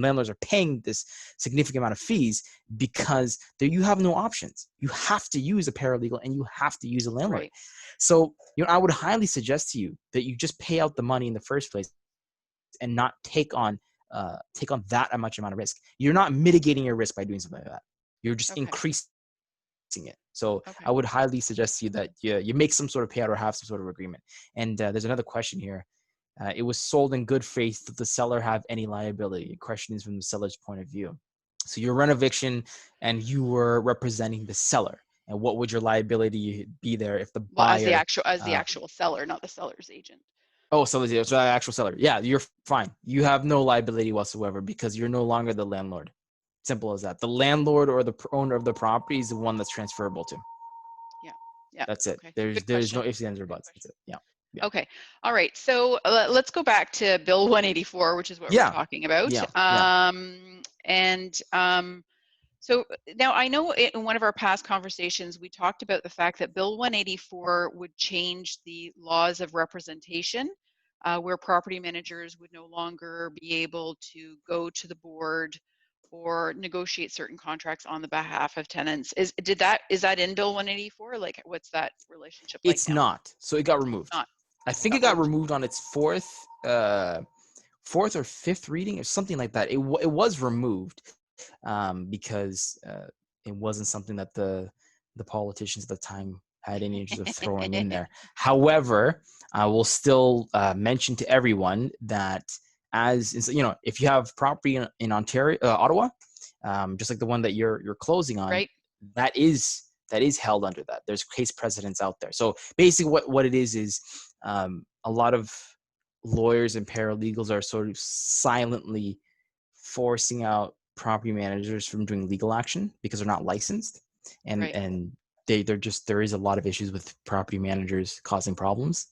landlords are paying this significant amount of fees because you have no options. You have to use a paralegal and you have to use a landlord. Right. So, I would highly suggest to you that you just pay out the money in the first place and not take on that much amount of risk. You're not mitigating your risk by doing something like that. You're just Okay. increasing it. So Okay. I would highly suggest to you that you make some sort of payout or have some sort of agreement. And there's another question here. It was sold in good faith. Did the seller have any liability? The question is from the seller's point of view. So you're run eviction and you were representing the seller. And what would your liability be there if the Well, as the buyer? actual seller, not the seller's agent. Oh, so it's the actual seller. Yeah, you're fine. You have no liability whatsoever because you're no longer the landlord. Simple as that. The landlord or the owner of the property is the one that's transferable to. Yeah. Yeah. That's it. Okay. There's Good there's no question. ifs, ands, or Good buts. That's question. it. Yeah. Yeah. Okay. All right. So let's go back to Bill 184, which is what we're Yeah. talking about. Yeah. Yeah. And so now I know in one of our past conversations, we talked about the fact that Bill 184 would change the laws of representation, where property managers would no longer be able to go to the board or negotiate certain contracts on the behalf of tenants. Is that in Bill 184? Like, what's that relationship like It's now? not. So it got It's removed. not. I It think it got got removed. removed on its fourth or fifth reading or something like that. It was removed because it wasn't something that the politicians at the time had any interest of throwing in there. However, I will still mention to everyone that if you have property in Ontario, Ottawa, just like the one that you're closing on, Right. that is held under that. There's case precedents out there. So basically, what it is a lot of lawyers and paralegals are sort of silently forcing out property managers from doing legal action because they're not licensed, and Right. and there is a lot of issues with property managers causing problems,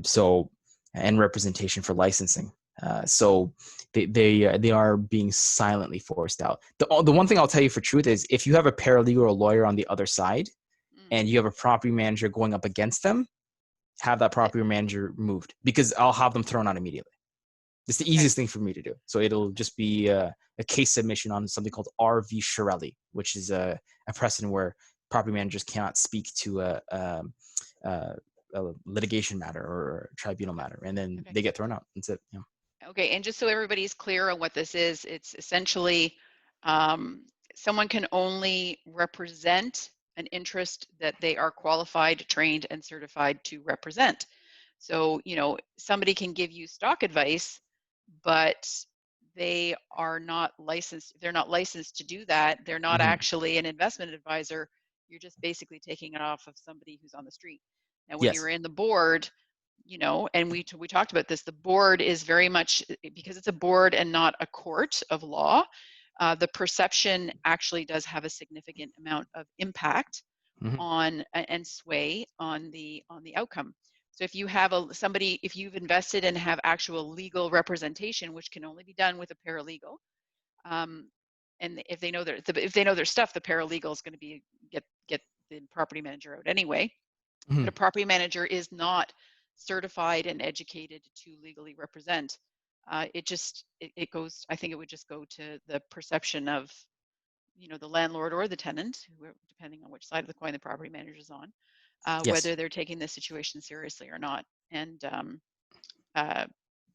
so and representation for licensing. So they are being silently forced out. The one thing I'll tell you for truth is if you have a paralegal or a lawyer on the other side Mm. and you have a property manager going up against them, have that property manager moved because I'll have them thrown out immediately. It's the Okay. easiest thing for me to do. So it'll just be a case submission on something called RV Shirelli, which is a precedent where property managers cannot speak to a litigation matter or a tribunal Okay. matter, and then Okay. they get thrown out. That's it. Yeah. Okay, and just so everybody's clear on what this is, it's essentially um, someone can only represent an interest that they are qualified, trained, and certified to represent. So, somebody can give you stock advice, but they are not licensed. They're not licensed to do that. They're not Mm-hmm. actually an investment advisor. You're just basically taking it off of somebody who's on the street. Now, when Yes. you're in the board, and we talked about this, the board is very much, because it's a board and not a court of law, the perception actually does have a significant amount of impact Mhm. on and sway on the outcome. So if you have if you've invested and have actual legal representation, which can only be done with a paralegal, and if they know their stuff, the paralegal is going to be get the property manager out anyway. But a Mhm. property manager is not certified and educated to legally represent. It goes. I think it would just go to the perception of the landlord or the tenant, depending on which side of the coin the property manager is on, Yes. whether they're taking the situation seriously or not. And uh,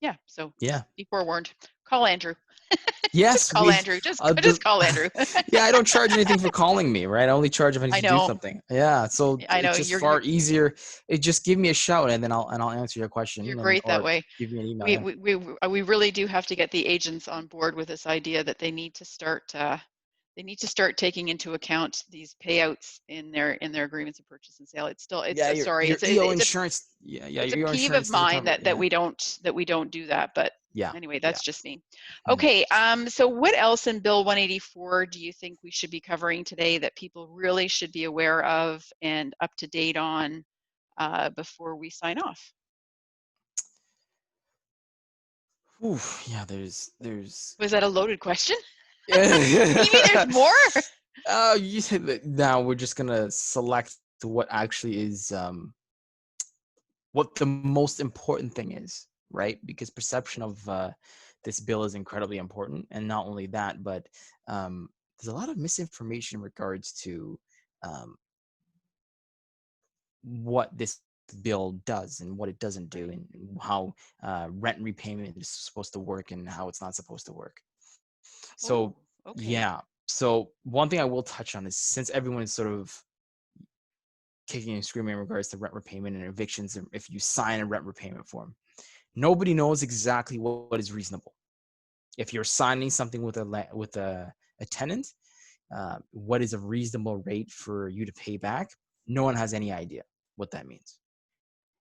yeah, so Yeah. just be forewarned. Call Andrew. Just Yes. call Andrew. Just call Andrew. Yeah, I don't charge anything for calling me, right? I only charge if I need I to do know. something. Yeah, so I know it's just you're far easier. It just give me a shout and then I'll answer your question and great that or way. give me an email. We Yeah. we really do have to get the agents on board with this idea that they need to start taking into account these payouts in their agreements of purchase and sale. It's still Yeah, sorry, your EO insurance. Yeah, yeah, it's a your EO peeve of insurance doesn't mine cover it. that Yeah. we don't do that. But Yeah. anyway, Yeah. that's just me. Mhm. Okay, so what else in Bill 184 do you think we should be covering today that people really should be aware of and up to date on before we sign off? Oof, yeah, there's Was that a loaded question? You mean there's yeah. more? Oh, you said that now we're just gonna select what actually is what the most important thing is, right? Because perception of this bill is incredibly important, and not only that, but there's a lot of misinformation in regards to um, what this bill does and what it doesn't do, Right. and how rent repayment is supposed to work and how it's not supposed to work. So, Oh, okay. yeah. So one thing I will touch on is, since everyone is sort of kicking and screaming in regards to rent repayment and evictions, and if you sign a rent repayment form, nobody knows exactly what is reasonable. If you're signing something with a tenant, what is a reasonable rate for you to pay back? No one has any idea what that means.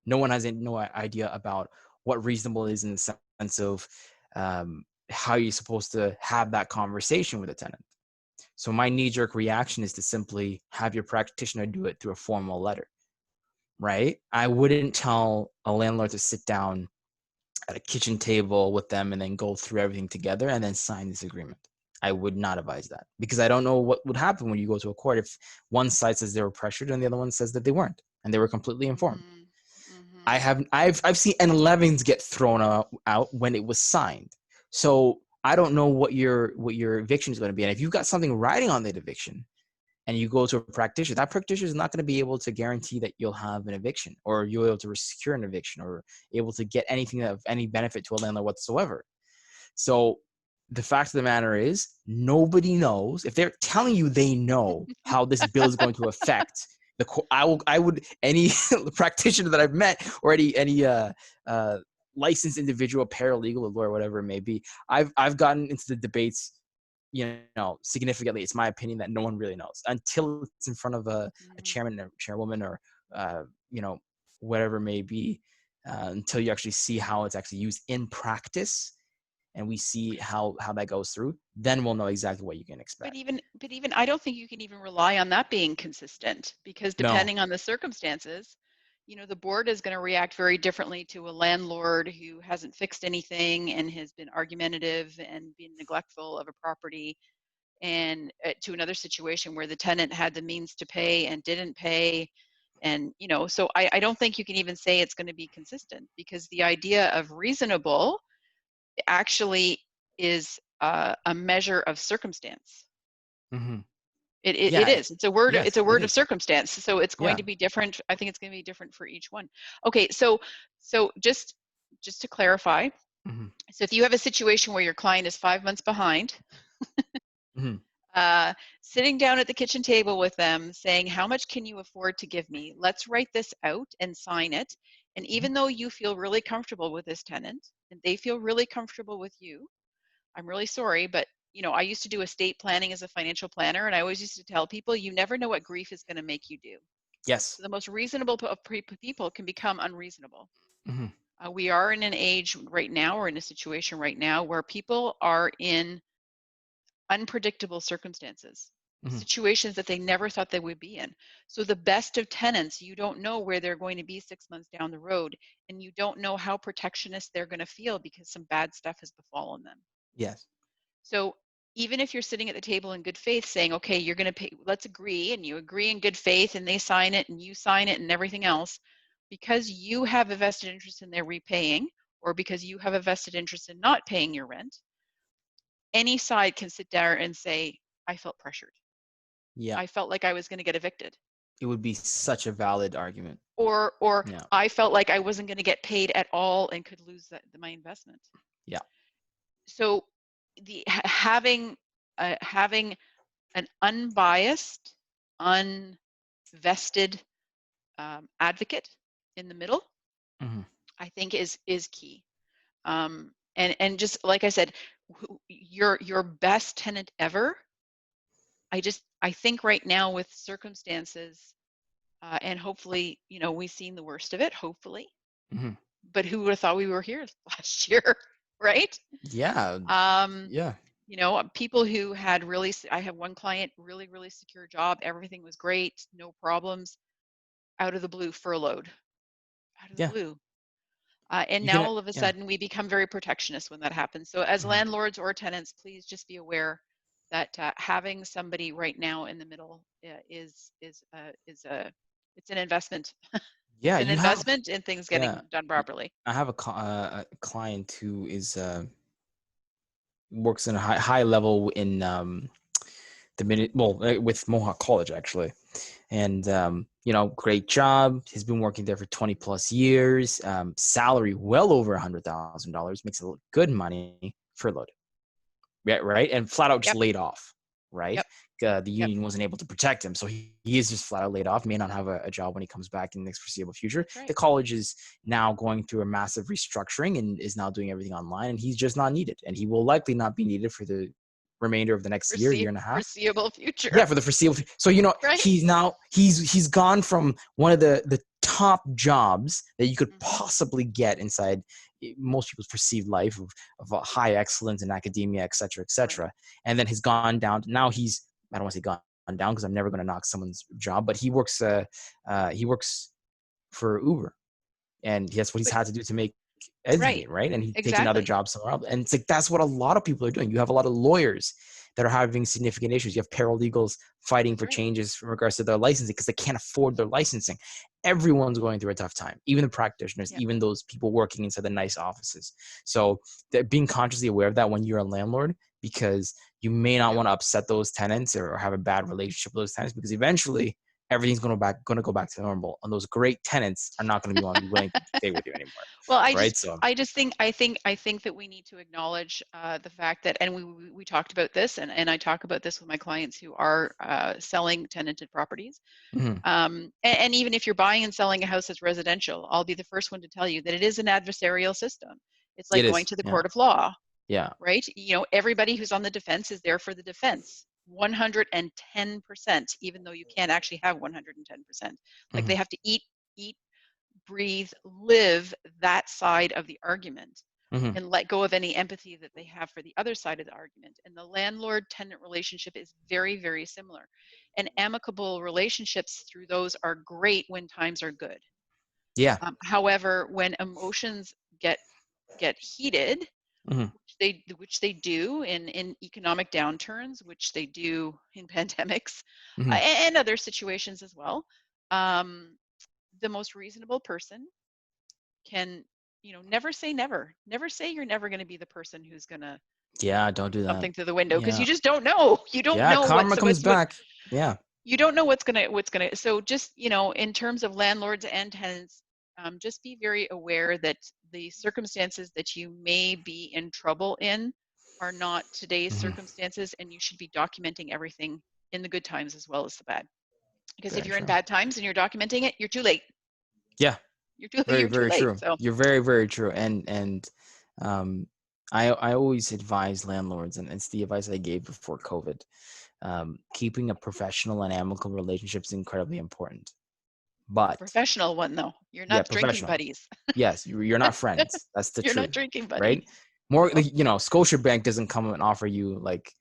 No one has no idea about what reasonable is in the sense of how you're supposed to have that conversation with a tenant. So my knee-jerk reaction is to simply have your practitioner do it through a formal letter, right? I wouldn't tell a landlord to sit down at a kitchen table with them and then go through everything together and then sign this agreement. I would not advise that, because I don't know what would happen when you go to a court if one side says they were pressured and the other one says that they weren't and they were completely informed. Mm, mm-hmm. I've seen N11s get thrown out when it was signed. So I don't know what your eviction is going to be, and if you've got something writing on that eviction and you go to a practitioner, that practitioner is not going to be able to guarantee that you'll have an eviction or you'll be able to secure an eviction or able to get anything of any benefit to a landlord whatsoever. So the fact of the matter is, nobody knows. If they're telling you they know how this bill is going to affect I would any practitioner that I've met, or uh, licensed individual, paralegal, or lawyer, whatever it may be. I've gotten into the debates, significantly. It's my opinion that no one really knows until it's in front of a Mm. chairman or chairwoman or uh, you know whatever it may be, until you actually see how it's actually used in practice and we see how that goes through, then we'll know exactly what you can expect. But even I don't think you can even rely on that being consistent, because No. depending on the circumstances, the board is going to react very differently to a landlord who hasn't fixed anything and has been argumentative and been neglectful of a property, and to another situation where the tenant had the means to pay and didn't pay. And so I don't think you can even say it's going to be consistent, because the idea of reasonable actually is a measure of circumstance. Hmm. It Yeah. is. It's a word. It's Yes, a it word of is. circumstance. So it's going Yeah. to be different. I think it's going to be different for each one. Okay. So just to clarify. Hmm. So if you have a situation where your client is 5 months behind, Hmm. uh, sitting down at the kitchen table with them, saying, "How much can you afford to give me? Let's write this out and sign it." And even though you feel really comfortable with this tenant and they feel really comfortable with you, I'm really sorry, but I used to do estate planning as a financial planner, and I always used to tell people, you never know what grief is going to make you do. Yes. So the most reasonable of people can become unreasonable. Hmm. We are in an age right now, or in a situation right now, where people are in unpredictable circumstances, Hmm. situations that they never thought they would be in. So the best of tenants, you don't know where they're going to be 6 months down the road, and you don't know how protectionist they're going to feel because some bad stuff has befallen them. Yes. So even if you're sitting at the table in good faith saying, okay, you're going to pay, let's agree, and you agree in good faith and they sign it and you sign it and everything else, because you have a vested interest in their repaying, or because you have a vested interest in not paying your rent, any side can sit there and say, I felt pressured. Yeah. I felt like I was going to get evicted. It would be such a valid argument. Or Yeah. I felt like I wasn't going to get paid at all and could lose my investment. Yeah. So having an unbiased, unvested advocate in the middle, Hmm. I think is key. And just like I said, your best tenant ever. I think right now with circumstances, and hopefully, we've seen the worst of it. Hopefully, Hmm. but who would have thought we were here last year, right? Yeah. Um, Yeah. People who had I have one client, really, really secure job. Everything was great, no problems. Out of the blue, furloughed. Out of the Yeah. blue. And You now can. all of a Yeah. sudden we become very protectionist when that happens. So as Hmm. landlords or tenants, please just be aware that having somebody right now in the middle it's an investment. Yeah. It's an You have. investment in things Yeah. getting done properly. I have a client who is works in a high level in with Mohawk College actually, and great job. He's been working there for 20 plus years. Salary well over $100,000. Makes a good money. Furloughed. Yeah, right, and flat out just Yep, laid off. Right, yep, the yep. union wasn't able to protect him, so he is just flat out laid off. May not have a job when he comes back in the next foreseeable future. That's right. The college is now going through a massive restructuring and is now doing everything online, and he's just not needed, and he will likely not be needed for the remainder of the next year and a half. Foreseeable future. Yeah, for the foreseeable. So Right. he's gone from one of the top jobs that you could Mm-hmm. possibly get inside most people's perceived life of a high excellence in academia, et cetera, et Right. cetera. And then he's gone down. Now he's, I don't want to say gone down because I'm never going to knock someone's job, but he works for Uber, and that's what he's But had to do to make ends right. meet, right? And he's taking other Exactly. jobs somewhere else. And it's like that's what a lot of people are doing. You have a lot of lawyers that are having significant issues. You have paralegals fighting That's for right. changes in regards to their licensing because they can't afford their licensing. Everyone's going through a tough time, even the practitioners, Yep. even those people working inside the nice offices. So being consciously aware of that when you're a landlord, because you may not Yep. want to upset those tenants or have a bad relationship with those tenants, because eventually everything's going to go back to normal, and those great tenants are not going to be willing to stay with you anymore, Well, right? So I think that we need to acknowledge the fact that, and we talked about this, and I talk about this with my clients who are selling tenanted properties. mhm, And even if you're buying and selling a house that's residential, I'll be the first one to tell you that it is an adversarial system. It's like it going is, to the yeah, court of law, yeah, right? Everybody who's on the defense is there for the defense. 110%, even though you can't actually have 110%. Like they mhm, have to eat, breathe, live that side of the argument mhm, and let go of any empathy that they have for the other side of the argument. And the landlord tenant relationship is very, very similar. And amicable relationships through those are great when times are good. yeah, However, when emotions get heated, mhm, which they do in economic downturns, which they do in pandemics, mhm, and other situations as well, um, the most reasonable person can, never say never. Never say you're never going to be the person who's going to yeah, don't do that. something through the window, because Yeah, you just don't know. You don't yeah, know karma comes what back. Yeah, you don't know what's gonna. So just, in terms of landlords and tenants, just be very aware that the circumstances that you may be in trouble in are not today's mhm, circumstances, and you should be documenting everything in the good times as well as the bad. Because if very you're in true. bad times and you're documenting it, you're too late. Yeah, You're too very, you're too very late. true. So You're very, very true. And um, I always advise landlords, and it's the advice I gave before COVID. Keeping a professional and amicable relationship is incredibly important. But Professional one though. You're yeah, not drinking professional. buddies. Yes, you're not friends. That's the You're not truth, drinking right? buddies. More, Oh, Scotiabank doesn't come and offer you like,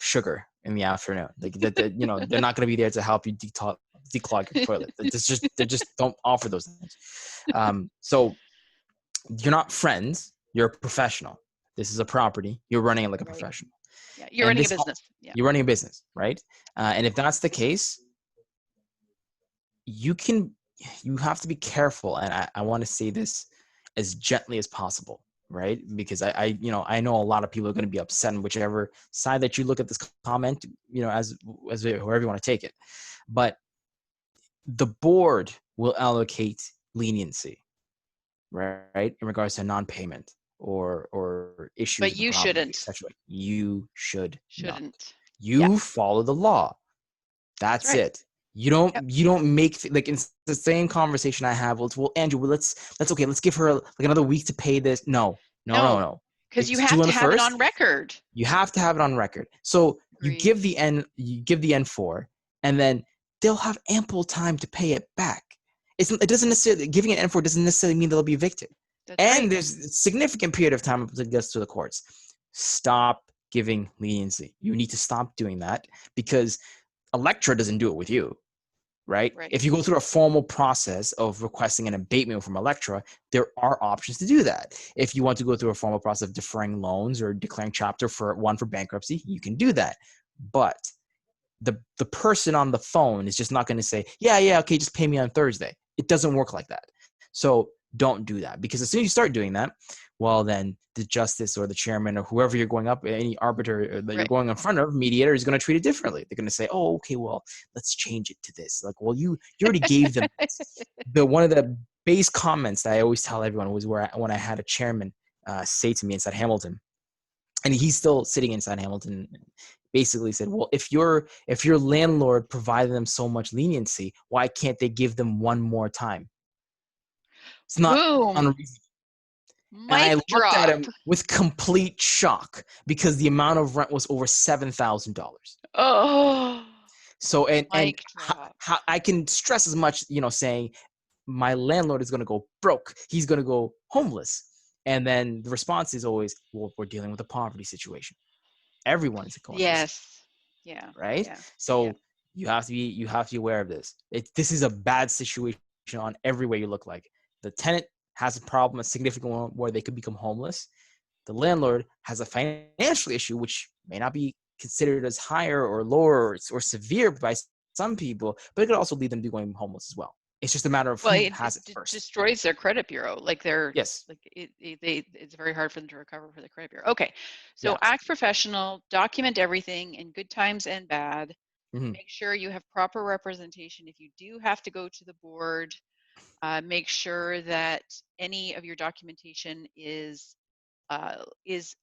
sugar in the afternoon. Like that, they're not going to be there to help you declog your toilet. They just don't offer those things. So you're not friends. You're a professional. This is a property. You're running it like a right. professional, Yeah, you're and running a business. Yeah. you're running a business, right? And if that's the case, you can you have to be careful, and I want to say this as gently as possible, right? Because I know a lot of people are going to be upset in whichever side that you look at this comment, as whoever you want to take it. But the board will allocate leniency, right, in regards to non-payment or issues But with the you property, shouldn't. etc. You should not. Shouldn't. Yeah, You follow the law. that's That's right. it. You don't Yep. you don't make like it's the same conversation I have. Well, Andrew, let's okay. Let's give her like another week to pay this. No, no, no, No, no. because you It's have due on to the have it first. on record. You have to have it on record. So Agreed. you give the N4, and then they'll have ample time to pay it back. It doesn't necessarily giving an N4 doesn't necessarily mean they'll be evicted. That's And right. there's a significant period of time until it gets to the courts. Stop giving leniency. You need to stop doing that because Electra doesn't do it with you, right? Right. If you go through a formal process of requesting an abatement from Electra, there are options to do that. If you want to go through a formal process of deferring loans or declaring chapter for bankruptcy, you can do that. But the person on the phone is just not going to say, yeah, okay, just pay me on Thursday. It doesn't work like that. So don't do that, because as soon as you start doing that, well, then the justice or the chairman or whoever you're going up, any arbiter that you're Right. going in front of, mediator, is going to treat it differently. They're going to say, oh, okay, well, let's change it to this. Like, well, you already gave them one of the base comments that I always tell everyone was when I had a chairman say to me inside Hamilton, and he's still sitting inside Hamilton, basically said, well, if your landlord provided them so much leniency, why can't they give them one more time? It's not Boom. unreasonable. And Mic I looked at drop. him with complete shock because the amount of rent was over $7,000. Oh, So and mic drop. how I can stress as much, saying my landlord is going to go broke. He's going to go homeless. And then the response is always, well, we're dealing with a poverty situation. Everyone is going through something, Yes. Yeah. right? Yeah. Yeah. So you have to be aware of this. This is a bad situation on every way you look like. The tenant has a problem, a significant one, where they could become homeless. The landlord has a financial issue, which may not be considered as higher or lower or severe by some people, but it could also lead them to going homeless as well. It's just a matter of Well, who it has it first. destroys their credit bureau. Like Yes. it's very hard for them to recover for the credit bureau. Okay, so Yeah. act professional, document everything in good times and bad. Mm-hmm. Make sure you have proper representation. If you do have to go to the board, make sure that any of your documentation is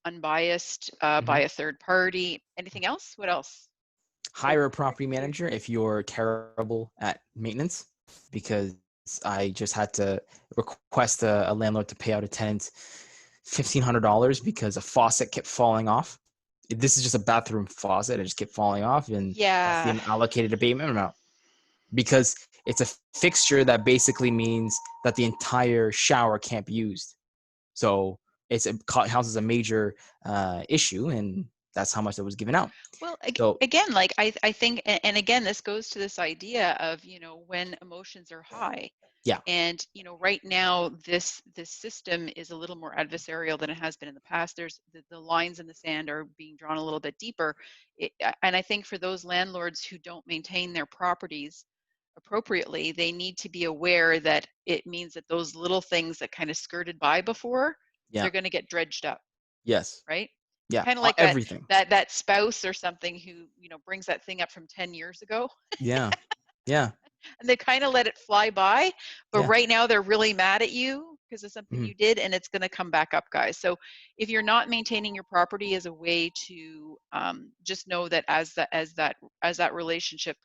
unbiased Mm-hmm. by a third party. Anything else? What else? Hire a property manager if you're terrible at maintenance, because I just had to request a landlord to pay out a tenant $1,500 because a faucet kept falling off. This is just a bathroom faucet. It just kept falling off, and that's the Yeah. allocated abatement amount, because it's a fixture that basically means that the entire shower can't be used. So it counts as a major issue, and that's how much that was given out. Well, So again, like I think, and again, this goes to this idea of, when emotions are high. yeah, And, right now, this system is a little more adversarial than it has been in the past. There's the lines in the sand are being drawn a little bit deeper. And I think for those landlords who don't maintain their properties appropriately, they need to be aware that it means that those little things that kind of skirted by before, yeah, they're going to get dredged up, yes, right? yeah, Kind of like that everything. that spouse or something who, brings that thing up from 10 years ago, Yeah, yeah, and they kind of let it fly by, but yeah. right now they're really mad at you because of something Mhm. you did, and it's going to come back up, guys. So if you're not maintaining your property as a way to just know that as that relationship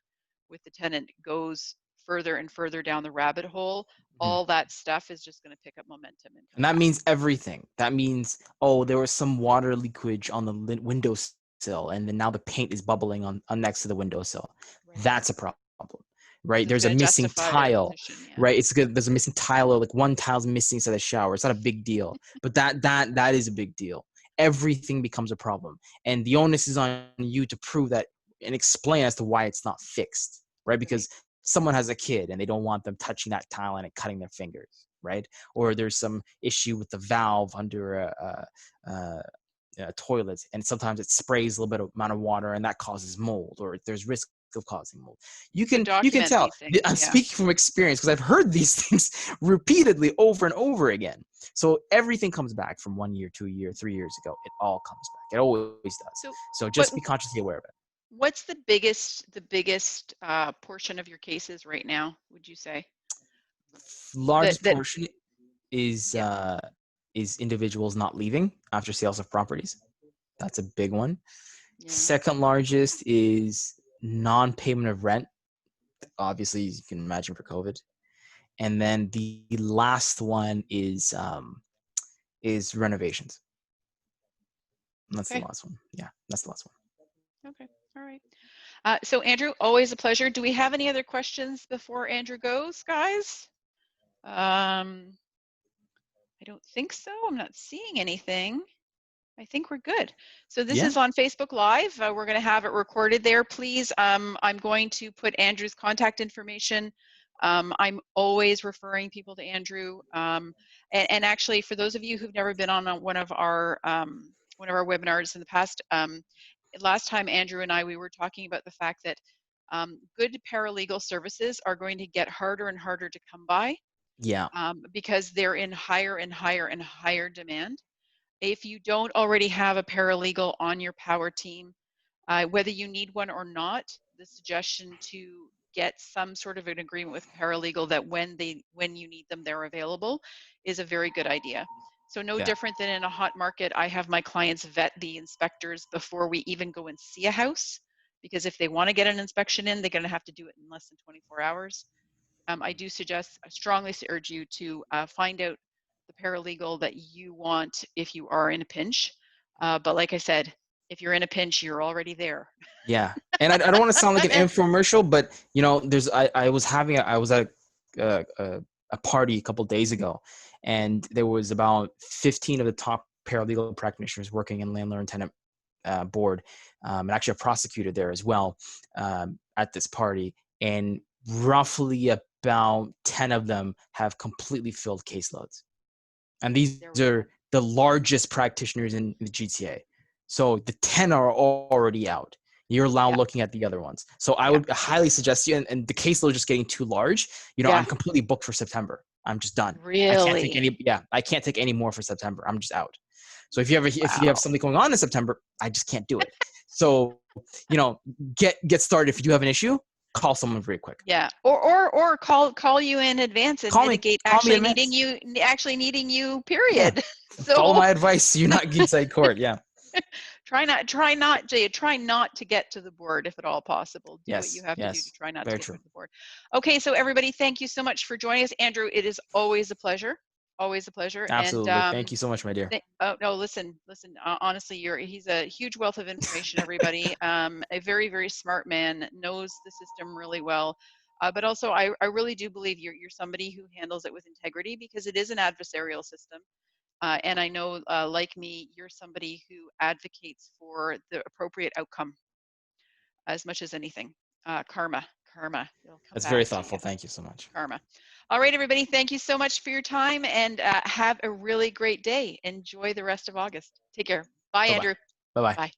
with the tenant goes further and further down the rabbit hole, Mhm. all that stuff is just going to pick up momentum and come And that back. means everything. That means, oh, there was some water leakage on the windowsill, and then now the paint is bubbling on next to the windowsill. Right. That's a problem. right? So it's There's a going to missing justify their tile, position. Yeah. right? It's good. There's a missing tile, or like one tile's missing inside the shower. It's not a big deal, but that is a big deal. Everything becomes a problem, and the onus is on you to prove that and explain as to why it's not fixed, right? Right. Because someone has a kid and they don't want them touching that tile and it cutting their fingers, right? Or there's some issue with the valve under a toilet, and sometimes it sprays a little bit of amount of water and that causes mold, or there's risk of causing mold. So You can document tell. these things. I'm Yeah. speaking from experience because I've heard these things repeatedly over and over again. So everything comes back from 1 year, 2 year, 3 years ago. It all comes back. It always does. So So what just be consciously aware of it. what's the biggest portion of your cases right now, would you say? Largest That portion yeah. is individuals not leaving after sales of properties. That's a big one. Yeah. Second largest is non-payment of rent. Obviously, you can imagine for COVID. And then the last one is renovations. And that's the Okay. last one. Yeah, that's the last one. Okay. All right. So Andrew, always a pleasure. Do we have any other questions before Andrew goes, guys? I don't think so. I'm not seeing anything. I think we're good. So this Yeah. is on Facebook Live. We're going to have it recorded there. Please, I'm going to put Andrew's contact information. I'm always referring people to Andrew. And actually, for those of you who've never been on one of our webinars in the past, last time Andrew and we were talking about the fact that good paralegal services are going to get harder and harder to come by. Yeah. Because they're in higher and higher and higher demand. If you don't already have a paralegal on your power team, whether you need one or not, the suggestion to get some sort of an agreement with paralegal that when you need them, they're available is a very good idea. So no different than in a hot market, I have my clients vet the inspectors before we even go and see a house, because if they want to get an inspection in, they're going to have to do it in less than 24 hours. I strongly urge you to find out the paralegal that you want if you are in a pinch. But like I said, if you're in a pinch, you're already there. Yeah. And I don't want to sound like an infomercial, but you know, I was at a party a couple of days ago, and there was about 15 of the top paralegal practitioners working in landlord and tenant board, and actually a prosecutor there as well, at this party. And roughly about 10 of them have completely filled caseloads. And these are the largest practitioners in the GTA. So the 10 are already out. You're now looking at the other ones. So I would highly suggest you, and the caseload is just getting too large. You know, I'm completely booked for September. I'm just done. Really? I can't take any more for September. I'm just out. So if you have something going on in September, I just can't do it. So, you know, get started. If you do have an issue, call someone very quick. Yeah, or call you in advance and mitigate actually needing you. Period. Yeah. So follow my advice. You're not inside court. Yeah. try not to get to the board if at all possible. Do what you have to do to try not to get to the board. Okay, so everybody, thank you so much for joining us. Andrew, it is always a pleasure. Always a pleasure. Absolutely. And thank you so much, my dear. Oh no, listen. Honestly, he's a huge wealth of information. Everybody, a very, very smart man, knows the system really well. But also, I really do believe you're somebody who handles it with integrity, because it is an adversarial system. And I know, like me, you're somebody who advocates for the appropriate outcome as much as anything. Karma. That's very thoughtful. Thank you so much. Karma. All right, everybody. Thank you so much for your time, and have a really great day. Enjoy the rest of August. Take care. Bye, Andrew. Bye-bye. Bye.